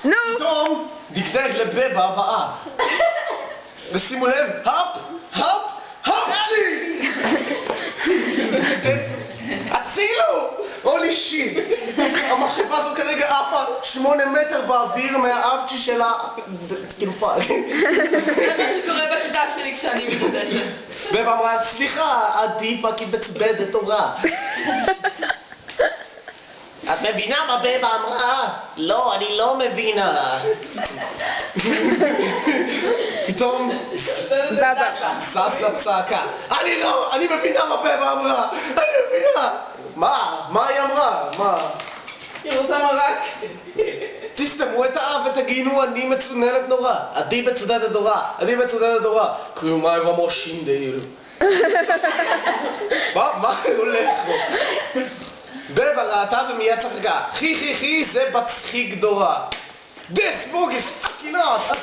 נו! פתאום דגדג לבבה הבאה. ושימו לב, הפצ'י! הצילו! הולי שיט! המחשבה הזאת כרגע עפה 8 מטר באוויר מהאבצ'י שלה... כאילו פאק. זה מה שקורה בכיתה שלי כשאני מתעדשת. בבה אמרה, סליחה, עדי פאקי בצבדת תורה. את מבינה מה בבה אמרה? לא, אני לא מבינה. פתאום זזה צעקה. אני מבינה מה בבה אמרה. אני מבינה. מה היא אמרה? מה? היא רוצה מרק. תסתמו את האף ותגינו, אני מצוננת נורא. עדי מצוננת נורא. עדי מצוננת נורא. כלומר במושים דהיל. מה הולך פה? בבה ראתה ומיד צחקה. חי, זה בצחיק גדורה. This book is fucking awesome!